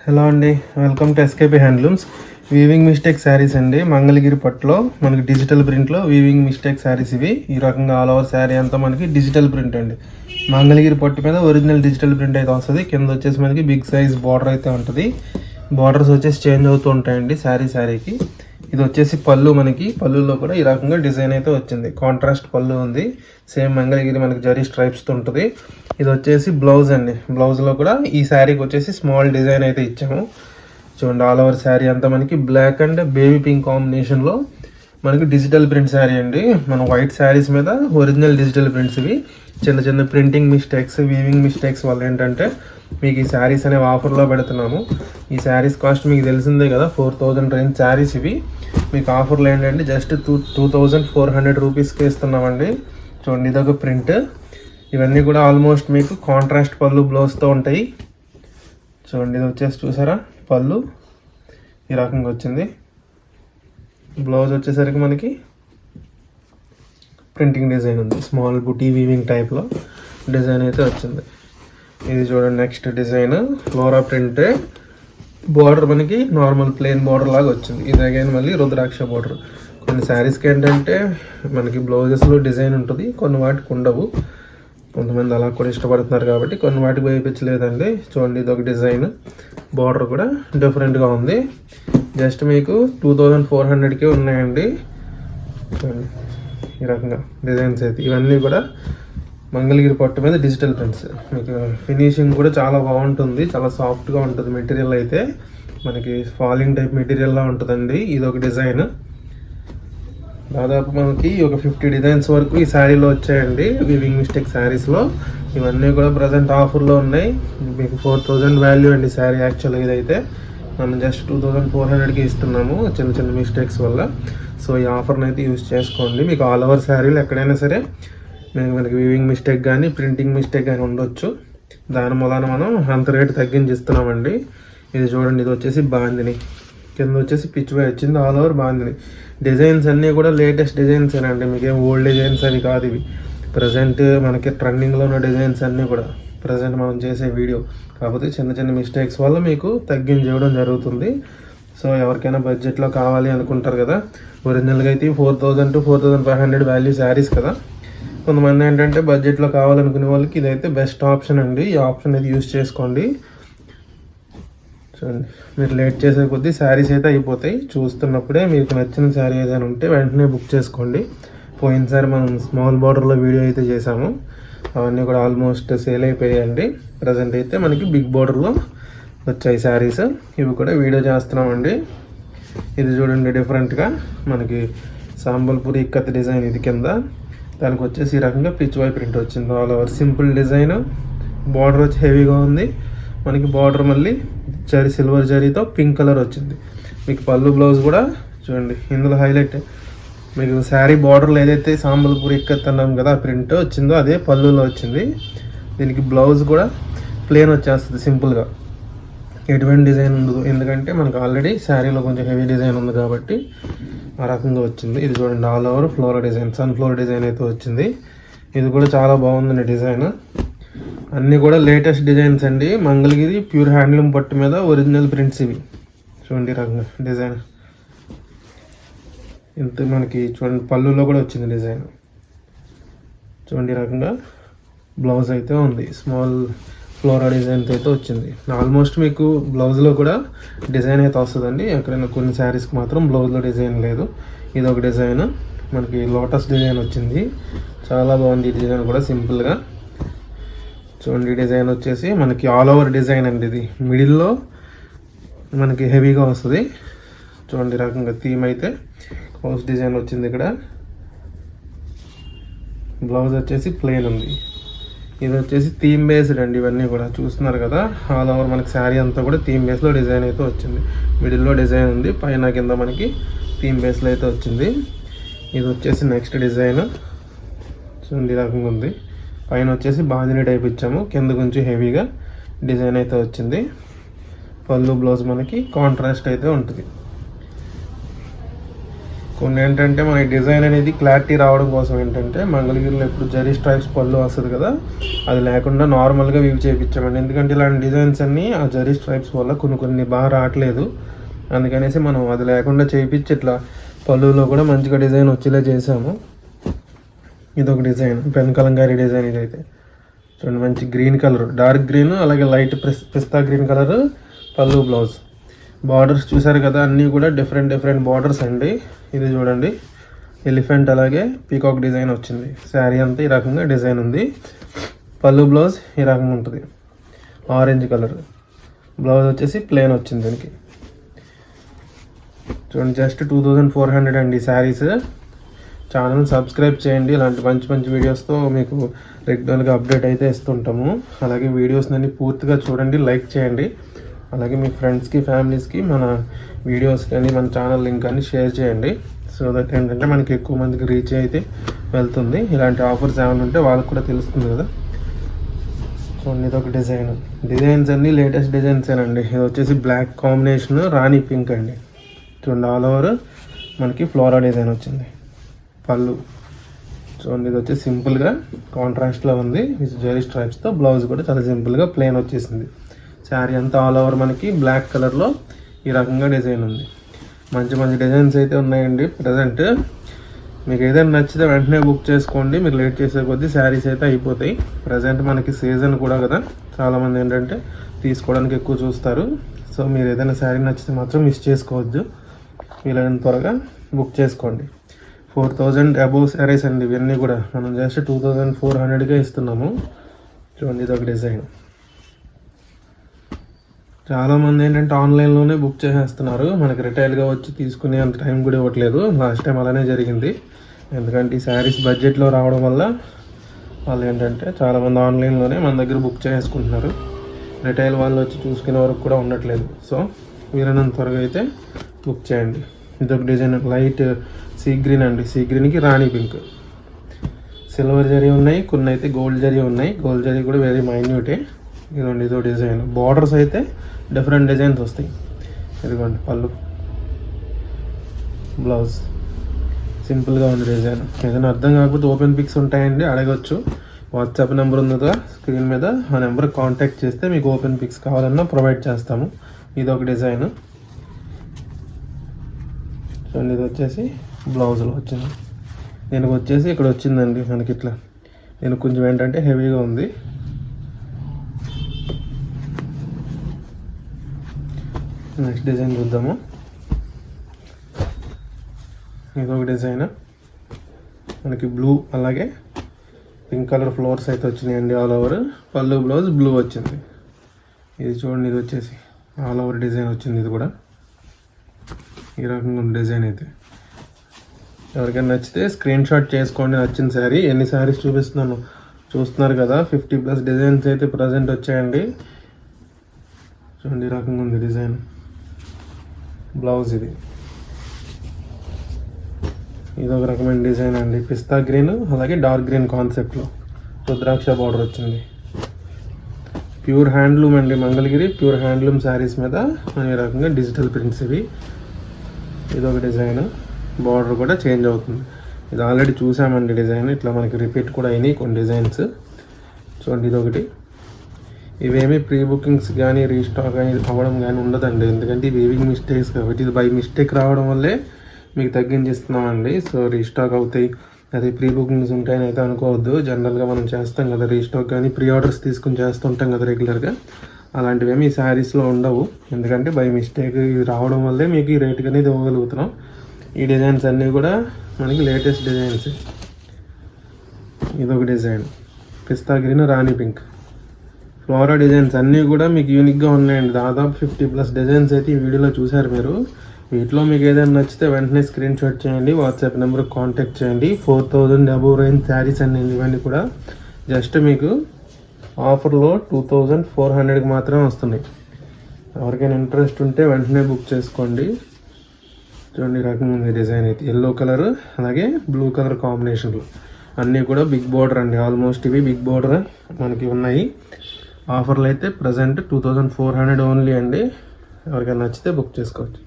Hello అండి, welcome to SKP handlooms. Weaving mistake saris అండి. మంగళగిరి పట్టులో మనకి డిజిటల్ ప్రింట్లో వీవింగ్ మిస్టేక్ శారీస్ ఇవి. ఈ రకంగా ఆల్ ఓవర్ శారీ అంతా మనకి డిజిటల్ ప్రింట్ అండి. మంగళగిరి పట్టు మీద ఒరిజినల్ డిజిటల్ ప్రింట్ అయితే వస్తుంది. కింద వచ్చేసి మనకి బిగ్ సైజ్ బార్డర్ అయితే ఉంటుంది. బార్డర్స్ వచ్చేసి చేంజ్ అవుతూ ఉంటాయండి శారీకి. ఇది వచ్చేసి పళ్ళు, మనకి పళ్ళులో కూడా ఈ రకంగా డిజైన్ అయితే వచ్చింది. కాంట్రాస్ట్ పళ్ళు ఉంది. సేమ్ మంగళగిరి మనకి జరీ స్ట్రైప్స్తో ఉంటుంది. ఇది వచ్చేసి బ్లౌజ్ అండి. బ్లౌజ్లో కూడా ఈ శారీకి వచ్చేసి స్మాల్ డిజైన్ అయితే ఇచ్చాము. చూడండి, ఆల్ ఓవర్ శారీ అంతా మనకి బ్లాక్ అండ్ బేబీ పింక్ కాంబినేషన్లో మనకి డిజిటల్ ప్రింట్ శారీ అండి. మన వైట్ శారీస్ మీద ఒరిజినల్ డిజిటల్ ప్రింట్స్ ఇవి. చిన్న చిన్న ప్రింటింగ్ మిస్టేక్స్, వీవింగ్ మిస్టేక్స్ వల్ల ఏంటంటే మీకు ఈ శారీస్ అనేవి ఆఫర్లో పెడుతున్నాము. ఈ శారీస్ కాస్ట్ మీకు తెలిసిందే కదా, 4000 రేంజ్ శారీస్ ఇవి. మీకు ఆఫర్లో ఏంటంటే జస్ట్ 2400 రూపీస్కి ఇస్తున్నామండి. చూడండి, ఇదొక ప్రింట్. ఇవన్నీ కూడా ఆల్మోస్ట్ మీకు కాంట్రాస్ట్ పళ్ళు బ్లౌజ్తో ఉంటాయి. చూడండి, ఇది వచ్చేసి చూసారా పళ్ళు ఈ రకంగా వచ్చింది. బ్లౌజ్ వచ్చేసరికి మనకి ప్రింటింగ్ డిజైన్ ఉంది. స్మాల్ బుటీ వీవింగ్ టైప్లో డిజైన్ అయితే వచ్చింది. ఇది చూడండి, నెక్స్ట్ డిజైన్ ఫ్లోరా ప్రింటే. బార్డర్ మనకి నార్మల్ ప్లెయిన్ బార్డర్ లాగా వచ్చింది. ఇది అగైన్ మళ్ళీ రుద్రాక్ష బార్డర్. కొన్ని శారీస్కి ఏంటంటే మనకి బ్లౌజెస్లో డిజైన్ ఉంటుంది, కొన్ని వాటికి ఉండవు. కొంతమంది అలా కూడా ఇష్టపడుతున్నారు కాబట్టి కొన్ని వాటికి వేయించలేదండి. చూడండి, ఇది ఒక డిజైన్. బార్డర్ కూడా డిఫరెంట్గా ఉంది. జస్ట్ మీకు 2400కే ఉన్నాయండి. చూడండి, ఈ రకంగా డిజైన్స్ అయితే ఇవన్నీ కూడా మంగళగిరి పట్టు మీద డిజిటల్ ప్రింట్స్. మీకు ఫినిషింగ్ కూడా చాలా బాగుంటుంది, చాలా సాఫ్ట్గా ఉంటుంది. మెటీరియల్ అయితే మనకి ఫాలింగ్ టైప్ మెటీరియల్లా ఉంటుందండి. ఇది ఒక డిజైన్. దాదాపు మనకి ఒక 50 డిజైన్స్ వరకు ఈ శారీలో వచ్చాయండి, వీవింగ్ మిస్టేక్ శారీస్లో. ఇవన్నీ కూడా ప్రజెంట్ ఆఫర్లో ఉన్నాయి. మీకు 4000 వాల్యూ అండి శారీ. యాక్చువల్గా ఇదైతే మనం జస్ట్ 2400కి ఇస్తున్నాము చిన్న చిన్న మిస్టేక్స్ వల్ల. సో ఈ ఆఫర్ని అయితే యూజ్ చేసుకోండి. మీకు ఆల్ ఓవర్ శారీలు ఎక్కడైనా సరే మనకి వీవింగ్ మిస్టేక్ కానీ ప్రింటింగ్ మిస్టేక్ కానీ ఉండొచ్చు. దాని మూలాన మనం అంత రేటు తగ్గించి ఇస్తున్నామండి. ఇది చూడండి, ఇది వచ్చేసి బాందిని. కింద వచ్చేసి పిచ్ వై వచ్చింది. All over bandhani. డిజైన్స్ అన్నీ కూడా లేటెస్ట్ డిజైన్స్ అండి. మీకేం ఓల్డ్ డిజైన్స్ అవి కాదు ఇవి. ప్రజెంట్ మనకి ట్రెండింగ్లో ఉన్న డిజైన్స్ అన్నీ కూడా ప్రజెంట్ మనం చేసే వీడియో. కాకపోతే చిన్న చిన్న మిస్టేక్స్ వల్ల మీకు తగ్గించి ఇవ్వడం జరుగుతుంది. సో ఎవరికైనా బడ్జెట్లో కావాలి అనుకుంటారు కదా, ఒరిజినల్గా అయితే 4000 to 4500 వాల్యూ శారీస్ కదా. కొంతమంది ఏంటంటే బడ్జెట్లో కావాలనుకునే వాళ్ళకి ఇదైతే బెస్ట్ ఆప్షన్ అండి. ఈ ఆప్షన్ అయితే యూజ్ చేసుకోండి. చూడండి, మీరు లేట్ చేసే కొద్దీ శారీస్ అయితే అయిపోతాయి. చూస్తున్నప్పుడే మీకు నచ్చిన శారీ ఏదైనా ఉంటే వెంటనే బుక్ చేసుకోండి. పోయినసారి మనం స్మాల్ బార్డర్లో వీడియో అయితే చేసాము, అవన్నీ కూడా ఆల్మోస్ట్ సేల్ అయిపోయాయండి. ప్రజెంట్ అయితే మనకి బిగ్ బార్డర్లో వచ్చాయి శారీస్. ఇవి కూడా వీడియో చేస్తున్నామండి. ఇది చూడండి, డిఫరెంట్గా మనకి సాంబల్పూరి ఇక్కత్ డిజైన్. ఇది కింద దానికి వచ్చేసి ఈ రకంగా పిచ్ వై ప్రింట్ వచ్చింది. All over simple design. Border వచ్చి హెవీగా ఉంది. మనకి బార్డర్ మళ్ళీ సిల్వర్ జరీతో పింక్ కలర్ వచ్చింది. మీకు పళ్ళు బ్లౌజ్ కూడా చూడండి, ఇందులో హైలైట్ మీకు శారీ బార్డర్లో ఏదైతే సాంబల్పూరి ఇక్కత్ అన్నాం కదా ప్రింట్ వచ్చిందో అదే పళ్ళులో వచ్చింది. దీనికి బ్లౌజ్ కూడా ప్లెయిన్ వచ్చేస్తుంది సింపుల్గా, ఎటువంటి డిజైన్ ఉండదు. ఎందుకంటే మనకు ఆల్రెడీ శారీలో కొంచెం హెవీ డిజైన్ ఉంది కాబట్టి ఆ రకంగా వచ్చింది. ఇది చూడండి, all over floral design, sunflower design అయితే వచ్చింది. ఇది కూడా చాలా బాగుందండి డిజైన్. అన్నీ కూడా లేటెస్ట్ డిజైన్స్ అండి. మంగళగిరి ప్యూర్ హ్యాండ్లూమ్ పట్టు మీద ఒరిజినల్ ప్రింట్స్ ఇవి. చూడండి రకంగా డిజైన్. ఇంత మనకి చూడండి పళ్ళులో కూడా వచ్చింది డిజైన్. చూడండి రకంగా బ్లౌజ్ అయితే ఉంది. స్మాల్ ఫ్లోరల్ డిజైన్ అయితే వచ్చింది. ఆల్మోస్ట్ మీకు బ్లౌజ్లో కూడా డిజైన్ అయితే వస్తుందండి. ఎక్కడైనా కొన్ని శారీస్కి మాత్రం బ్లౌజ్లో డిజైన్ లేదు. ఇది ఒక డిజైన్. మనకి లోటస్ డిజైన్ వచ్చింది. చాలా బాగుంది ఈ డిజైన్ కూడా సింపుల్గా. చూడండి, డిజైన్ వచ్చేసి మనకి ఆల్ ఓవర్ డిజైన్ అండి. ఇది మిడిల్లో మనకి హెవీగా వస్తుంది. చూడండి రకంగా థీమ్ అయితే హౌస్ డిజైన్ వచ్చింది. ఇక్కడ బ్లౌజ్ వచ్చేసి ప్లెయిన్ ఉంది. ఇది వచ్చేసి థీమ్ బేస్డ్ అండి. ఇవన్నీ కూడా చూస్తున్నారు కదా, ఆల్ ఓవర్ మనకి శారీ అంతా కూడా థీమ్ బేస్లో డిజైన్ అయితే వచ్చింది. మిడిల్లో డిజైన్ ఉంది, పైన కింద మనకి థీమ్ బేస్లో అయితే వచ్చింది. ఇది వచ్చేసి నెక్స్ట్ డిజైన్. చూడండి రకంగా ఉంది. పైన వచ్చేసి బాందిని టైప్ ఇచ్చాము, కింద కొంచెం హెవీగా డిజైన్ అయితే వచ్చింది. పళ్ళు బ్లౌజ్ మనకి కాంట్రాస్ట్ అయితే ఉంటుంది. కొన్ని ఏంటంటే మన డిజైన్ అనేది క్లారిటీ రావడం కోసం ఏంటంటే మంగళగిరిలో ఎప్పుడు జరీ స్ట్రైప్స్ పళ్ళు వస్తుంది కదా, అది లేకుండా నార్మల్గా వీవ్ చేయించామండి. ఎందుకంటే ఇలాంటి డిజైన్స్ అన్నీ ఆ జరీ స్ట్రైప్స్ వల్ల కొన్ని బాగా రావట్లేదు. అందుకనేసి మనం అది లేకుండా చేయించి ఇట్లా పళ్ళులో కూడా మంచిగా డిజైన్ వచ్చేలా చేసాము. ఇదొక డిజైన్, పెన్ కలంకారీ డిజైన్. ఇదైతే చూడండి, మంచి గ్రీన్ కలర్, డార్క్ గ్రీన్, అలాగే లైట్ పిస్తా గ్రీన్ కలర్ పళ్ళు, బ్లౌజ్. బార్డర్స్ చూసారు కదా, అన్నీ కూడా డిఫరెంట్ బార్డర్స్ అండి. ఇది చూడండి, ఎలిఫెంట్ అలాగే పీకాక్ డిజైన్ వచ్చింది. శారీ అంతా ఈ రకంగా డిజైన్ ఉంది. పళ్ళు బ్లౌజ్ ఈ రకంగా ఉంటుంది, ఆరెంజ్ కలర్. బ్లౌజ్ వచ్చేసి ప్లెయిన్ వచ్చింది దీనికి. చూడండి, జస్ట్ 2400 అండి శారీస్. ఛానల్ సబ్స్క్రైబ్ చేయండి, ఇలాంటి మంచి వీడియోస్తో మీకు రెగ్యులర్గా అప్డేట్ అయితే ఇస్తుంటాము. అలాగే వీడియోస్ అన్ని పూర్తిగా చూడండి, లైక్ చేయండి. అలాగే మీ ఫ్రెండ్స్కి, ఫ్యామిలీస్కి మన వీడియోస్ కానీ మన ఛానల్ లింక్ కానీ షేర్ చేయండి. సో దట్ ఏంటంటే మనకి ఎక్కువ మందికి రీచ్ అయితే వెళ్తుంది. ఇలాంటి ఆఫర్స్ ఏమైనా ఉంటే వాళ్ళకి కూడా తెలుస్తుంది కదా. సో ఇదొక డిజైన్స్ అన్నీ లేటెస్ట్ డిజైన్సేనండి. ఇది వచ్చేసి బ్లాక్ కాంబినేషన్ రాణి పింక్ అండి. చూడండి, ఆల్ ఓవర్ మనకి ఫ్లోరా డిజైన్ వచ్చింది. పళ్ళు చూడండి, ఇది వచ్చి సింపుల్గా కాంట్రాస్ట్లో ఉంది విత్ జరీ స్ట్రైప్స్తో. బ్లౌజ్ కూడా చాలా సింపుల్గా ప్లెయిన్ వచ్చేసింది. శారీ అంతా ఆల్ ఓవర్ మనకి బ్లాక్ కలర్లో ఈ రకంగా డిజైన్ ఉంది. మంచి డిజైన్స్ అయితే ఉన్నాయండి ప్రజెంట్. మీకు ఏదైనా నచ్చితే వెంటనే బుక్ చేసుకోండి. మీరు లేట్ చేసే కొద్దీ శారీస్ అయితే అయిపోతాయి. ప్రజెంట్ మనకి సీజన్ కూడా కదా, చాలామంది ఏంటంటే తీసుకోవడానికి ఎక్కువ చూస్తారు. సో మీరు ఏదైనా శారీ నచ్చితే మాత్రం మిస్ చేసుకోవద్దు, వీలైనంత త్వరగా బుక్ చేసుకోండి. 4000 అబోవ్ శారీస్ అండి ఇవన్నీ కూడా. మనం జస్ట్ 2400కే ఇస్తున్నాము. చూడండి, ఇదొక డిజైన్. చాలామంది ఏంటంటే ఆన్లైన్లోనే బుక్ చేసేస్తున్నారు, మనకి రిటైల్గా వచ్చి తీసుకునే అంత టైం కూడా ఇవ్వట్లేదు. లాస్ట్ టైం అలానే జరిగింది. ఎందుకంటే ఈ శారీస్ బడ్జెట్లో రావడం వల్ల వాళ్ళు ఏంటంటే చాలామంది ఆన్లైన్లోనే మన దగ్గర బుక్ చేసుకుంటున్నారు. రిటైల్ వాళ్ళు వచ్చి చూసుకునే వరకు కూడా ఉండట్లేదు. సో వీలైనంత త్వరగా అయితే బుక్ చేయండి. ఇదొక డిజైన్, లైట్ సీ గ్రీన్ అండి. సీ గ్రీన్కి రాణి పింక్. సిల్వర్ జరీ ఉన్నాయి, కొన్ని అయితే గోల్డ్ జరీ ఉన్నాయి. గోల్డ్ జరీ కూడా వెరీ మైన్యూటే. ఇదిగోండి, ఇదో డిజైన్. బార్డర్స్ అయితే డిఫరెంట్ డిజైన్స్ వస్తాయి. ఇదిగోండి పళ్ళు, బ్లౌజ్ సింపుల్గా ఉంది డిజైన్. ఏదైనా అర్థం కాకపోతే ఓపెన్ పిక్స్ ఉంటాయండి, అడగచ్చు. వాట్సాప్ నెంబర్ ఉంది కదా స్క్రీన్ మీద, ఆ నెంబర్ కాంటాక్ట్ చేస్తే మీకు ఓపెన్ పిక్స్ కావాలన్నా ప్రొవైడ్ చేస్తాము. ఇది ఒక డిజైన్. చూడండి, ఇది వచ్చేసి బ్లౌజ్లో వచ్చింది. దీనికి వచ్చేసి ఇక్కడ వచ్చిందండి మనకి ఇట్లా. దీనికి కొంచెం ఏంటంటే హెవీగా ఉంది. నెక్స్ట్ డిజైన్ చూద్దాము. ఇదొక డిజైన్, మనకి బ్లూ అలాగే పింక్ కలర్ ఫ్లవర్స్ అయితే వచ్చినాయండి ఆల్ ఓవర్. పళ్ళు బ్లౌజ్ బ్లూ వచ్చింది. ఇది చూడండి, ఇది వచ్చేసి ఆల్ ఓవర్ డిజైన్ వచ్చింది. ఇది కూడా ఈ రకంగా ఉంది డిజైన్ అయితే. ఎవరికైనా నచ్చితే స్క్రీన్ షాట్ చేసుకోండి నచ్చిన శారీ. ఎన్ని శారీస్ చూపిస్తున్నాను చూస్తున్నారు కదా, 50+ డిజైన్స్ అయితే ప్రజెంట్ వచ్చాయండి. చూడండి, ఈ రకంగా ఉంది డిజైన్. బ్లౌజ్ ఇది ఒక రకమైన డిజైన్ అండి. పిస్తా గ్రీన్ అలాగే డార్క్ గ్రీన్ కాన్సెప్ట్లో రుద్రాక్ష బార్డర్ వచ్చింది. ప్యూర్ హ్యాండ్లూమ్ అండి, మంగళగిరి ప్యూర్ హ్యాండ్లూమ్ శారీస్ మీద ఈ రకంగా డిజిటల్ ప్రింట్స్ ఇవి. ఇదొక డిజైన్, బార్డర్ కూడా చేంజ్ అవుతుంది. ఇది ఆల్రెడీ చూసామండి డిజైన్. ఇట్లా మనకి రిపీట్ కూడా అయినాయి కొన్ని డిజైన్స్. చూడండి, ఇదొకటి. ఇవేమీ ప్రీ బుకింగ్స్ కానీ రీస్టాక్ కానీ అవ్వడం కానీ ఉండదండి, ఎందుకంటే వీవింగ్ మిస్టేక్స్ కాబట్టి. ఇది బై మిస్టేక్ రావడం వల్లే మీకు తగ్గించిస్తున్నామండి. సో రీస్టాక్ అవుతాయి, అది ప్రీ బుకింగ్స్ ఉంటాయని అయితే అనుకోవద్దు. జనరల్గా మనం చేస్తాం కదా రీస్టాక్ కానీ, ప్రీ ఆర్డర్స్ తీసుకుని చేస్తుంటాం కదా రెగ్యులర్గా. అలాంటివేమీ ఈ శారీస్లో ఉండవు, ఎందుకంటే బై మిస్టేక్ ఇవి రావడం వల్లే మీకు ఈ రేట్ అనేది ఇవ్వగలుగుతున్నాం. ఈ డిజైన్స్ అన్నీ కూడా మనకి లేటెస్ట్ డిజైన్స్. ఇదొక డిజైన్, పిస్తా గ్రీన్ రాణి పింక్. ఫ్లోరా డిజైన్స్ అన్నీ కూడా మీకు యూనిక్గా ఉన్నాయండి. దాదాపు 50+ డిజైన్స్ అయితే ఈ వీడియోలో చూసారు మీరు. వీటిలో మీకు ఏదైనా నచ్చితే వెంటనే స్క్రీన్ షాట్ చేయండి, వాట్సాప్ నెంబర్కి కాంటాక్ట్ చేయండి. 4000 అబోవ్ రేంజ్ శారీస్ అండి ఇవన్నీ కూడా. జస్ట్ మీకు ఆఫర్లో 2400కి మాత్రమే వస్తున్నాయి. ఎవరికైనా ఇంట్రెస్ట్ ఉంటే వెంటనే బుక్ చేసుకోండి. చూడండి, రకంగా ఉంది డిజైన్ అయితే. ఎల్లో కలర్ అలాగే బ్లూ కలర్ కాంబినేషన్లో అన్నీ కూడా బిగ్ బోర్డర్ అండి. ఆల్మోస్ట్ ఇవి బిగ్ బోర్డర్ మనకి ఉన్నాయి. ఆఫర్లు అయితే ప్రజెంట్ 2400 ఓన్లీ అండి. ఎవరికైనా నచ్చితే బుక్ చేసుకోవచ్చు.